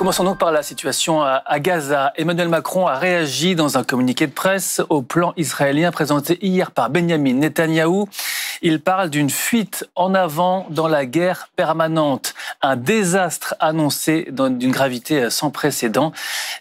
Commençons donc par la situation à Gaza. Emmanuel Macron a réagi dans un communiqué de presse au plan israélien présenté hier par Benyamin Netanyahou. Il parle d'une fuite en avant dans la guerre permanente, un désastre annoncé d'une gravité sans précédent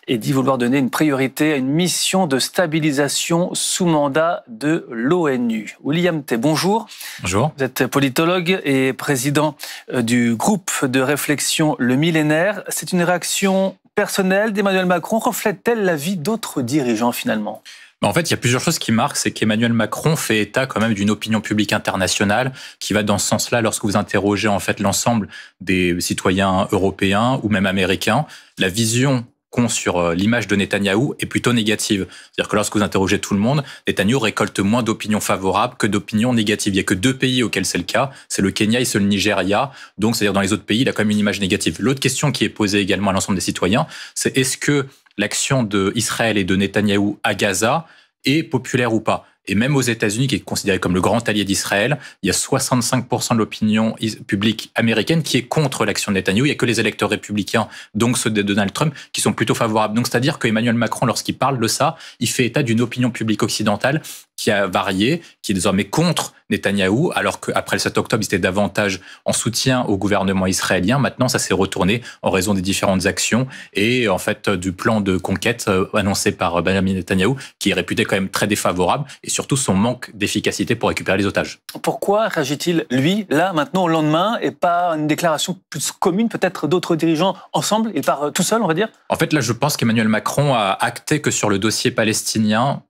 et dit vouloir donner une priorité à une mission de stabilisation sous mandat de l'ONU. William T, bonjour. Bonjour. Vous êtes politologue et président du groupe de réflexion Le Millénaire. C'est une réaction personnelle d'Emmanuel Macron. Reflète-t-elle la vie d'autres dirigeants finalement ? En fait, il y a plusieurs choses qui marquent. C'est qu'Emmanuel Macron fait état quand même d'une opinion publique internationale qui va dans ce sens-là lorsque vous interrogez en fait l'ensemble des citoyens européens ou même américains. La vision qu'ont sur l'image de Netanyahou est plutôt négative. C'est-à-dire que lorsque vous interrogez tout le monde, Netanyahou récolte moins d'opinions favorables que d'opinions négatives. Il n'y a que 2 pays auxquels c'est le cas, c'est le Kenya et c'est le Nigeria. Donc, c'est-à-dire dans les autres pays, il a quand même une image négative. L'autre question qui est posée également à l'ensemble des citoyens, c'est est-ce que l'action d'Israël et de Netanyahou à Gaza est populaire ou pas ? Et même aux États-Unis, qui est considéré comme le grand allié d'Israël, il y a 65% de l'opinion publique américaine qui est contre l'action de Netanyahou. Il n'y a que les électeurs républicains, donc ceux de Donald Trump, qui sont plutôt favorables. Donc, c'est-à-dire qu'Emmanuel Macron, lorsqu'il parle de ça, il fait état d'une opinion publique occidentale qui a varié, qui est désormais contre Netanyahou, alors qu'après le 7 octobre, il était davantage en soutien au gouvernement israélien. Maintenant, ça s'est retourné en raison des différentes actions et en fait du plan de conquête annoncé par Benjamin Netanyahou, qui est réputé quand même très défavorable, et surtout son manque d'efficacité pour récupérer les otages. Pourquoi réagit-il, lui, là, maintenant, au lendemain, et pas une déclaration plus commune, peut-être d'autres dirigeants ensemble? Il part tout seul, on va dire? En fait, là, je pense qu'Emmanuel Macron a acté que sur le dossier palestinien,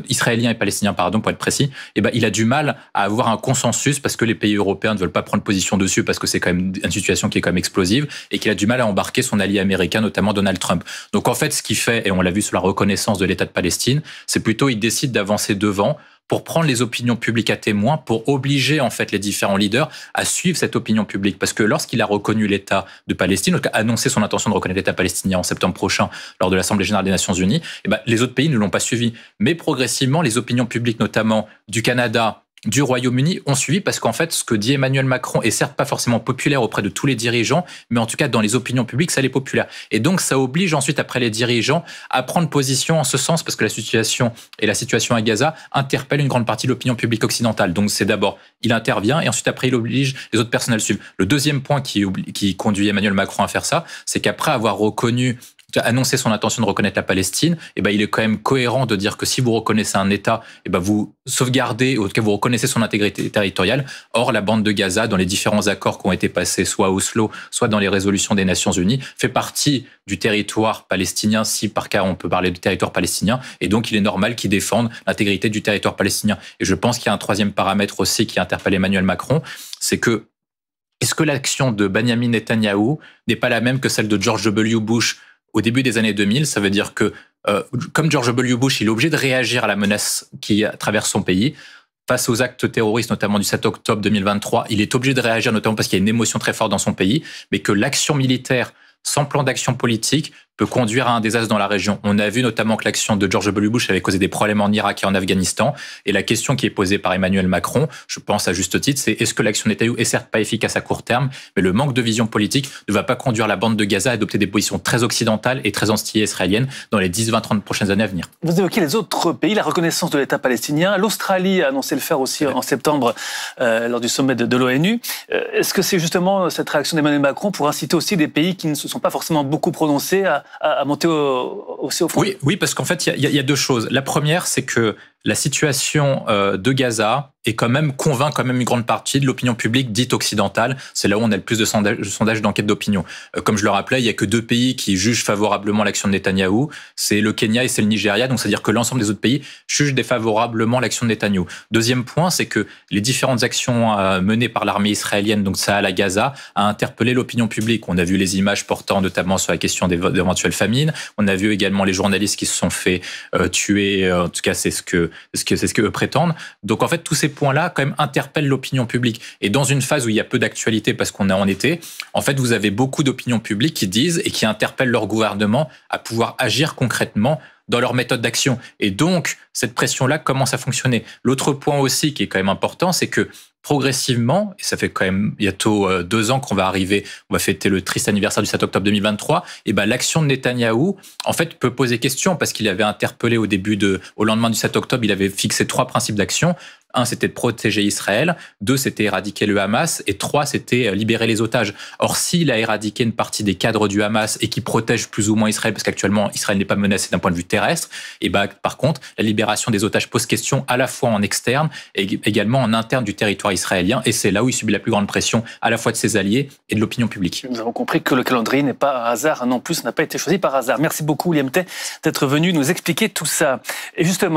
israélien et palestinien, pardon, pour être précis, il a du mal à avoir un consensus parce que les pays européens ne veulent pas prendre position dessus parce que c'est quand même une situation qui est quand même explosive et qu'il a du mal à embarquer son allié américain, notamment Donald Trump. Donc en fait, ce qu'il fait, et on l'a vu sur la reconnaissance de l'État de Palestine, c'est plutôt il décide d'avancer devant pour prendre les opinions publiques à témoin, pour obliger en fait les différents leaders à suivre cette opinion publique. Parce que lorsqu'il a reconnu l'État de Palestine, donc a annoncé son intention de reconnaître l'État palestinien en septembre prochain lors de l'Assemblée générale des Nations Unies, les autres pays ne l'ont pas suivi. Mais progressivement, les opinions publiques, notamment du Canada, du Royaume-Uni, ont suivi parce qu'en fait, ce que dit Emmanuel Macron est certes pas forcément populaire auprès de tous les dirigeants, mais en tout cas, dans les opinions publiques, ça l'est populaire. Et donc, ça oblige ensuite, après les dirigeants, à prendre position en ce sens parce que la situation à Gaza interpelle une grande partie de l'opinion publique occidentale. Donc, c'est d'abord, il intervient et ensuite, après, il oblige les autres personnes à le suivre. Le deuxième point qui conduit Emmanuel Macron à faire ça, c'est qu'après avoir annoncé son intention de reconnaître la Palestine, il est quand même cohérent de dire que si vous reconnaissez un État, vous sauvegardez, ou en tout cas vous reconnaissez son intégrité territoriale. Or, la bande de Gaza, dans les différents accords qui ont été passés, soit à Oslo, soit dans les résolutions des Nations Unies, fait partie du territoire palestinien, si par cas on peut parler du territoire palestinien, et donc il est normal qu'ils défendent l'intégrité du territoire palestinien. Et je pense qu'il y a un troisième paramètre aussi qui interpelle Emmanuel Macron, c'est que est-ce que l'action de Benjamin Netanyahou n'est pas la même que celle de George W. Bush au début des années 2000, ça veut dire que, comme George W. Bush, il est obligé de réagir à la menace qui traverse son pays. Face aux actes terroristes, notamment du 7 octobre 2023, il est obligé de réagir, notamment parce qu'il y a une émotion très forte dans son pays, mais que l'action militaire, sans plan d'action politique, peut conduire à un désastre dans la région. On a vu notamment que l'action de George W. Bush avait causé des problèmes en Irak et en Afghanistan. Et la question qui est posée par Emmanuel Macron, je pense à juste titre, c'est est-ce que l'action de Netanyahou est certes pas efficace à court terme, mais le manque de vision politique ne va pas conduire la bande de Gaza à adopter des positions très occidentales et très anti-israéliennes dans les 10, 20, 30 prochaines années à venir. Vous évoquez les autres pays, la reconnaissance de l'État palestinien. L'Australie a annoncé le faire aussi en septembre lors du sommet de l'ONU. Est-ce que c'est justement cette réaction d'Emmanuel Macron pour inciter aussi des pays qui ne se sont pas forcément beaucoup prononcés à monter aussi au front? Oui, parce qu'en fait, il y a 2 choses. La première, c'est que la situation de Gaza convainc quand même une grande partie de l'opinion publique dite occidentale. C'est là où on a le plus de sondages d'enquête d'opinion. Comme je le rappelais, il n'y a que 2 pays qui jugent favorablement l'action de Netanyahou. C'est le Kenya et c'est le Nigeria. Donc, c'est-à-dire que l'ensemble des autres pays jugent défavorablement l'action de Netanyahou. Deuxième point, c'est que les différentes actions menées par l'armée israélienne, donc ça à Gaza, a interpellé l'opinion publique. On a vu les images portant notamment sur la question d'éventuelles famines. On a vu également les journalistes qui se sont fait tuer. En tout cas, c'est ce que eux prétendent. Donc, en fait, tous ces points-là, quand même, interpellent l'opinion publique. Et dans une phase où il y a peu d'actualité parce qu'on est en été, en fait, vous avez beaucoup d'opinions publiques qui disent et qui interpellent leur gouvernement à pouvoir agir concrètement dans leur méthode d'action. Et donc, cette pression-là commence à fonctionner. L'autre point aussi qui est quand même important, c'est que progressivement, et ça fait quand même bientôt 2 ans qu'on va arriver, on va fêter le triste anniversaire du 7 octobre 2023, et ben l'action de Netanyahou, en fait, peut poser question parce qu'il avait interpellé au lendemain du 7 octobre, il avait fixé 3 principes d'action. 1, c'était de protéger Israël. 2, c'était éradiquer le Hamas. Et 3, c'était libérer les otages. Or, s'il a éradiqué une partie des cadres du Hamas et qui protège plus ou moins Israël, parce qu'actuellement, Israël n'est pas menacé d'un point de vue terrestre, et ben, par contre, la libération des otages pose question à la fois en externe et également en interne du territoire israélien. Et c'est là où il subit la plus grande pression à la fois de ses alliés et de l'opinion publique. Nous avons compris que le calendrier n'est pas un hasard, non plus, n'a pas été choisi par hasard. Merci beaucoup, William Tay, d'être venu nous expliquer tout ça. Et justement,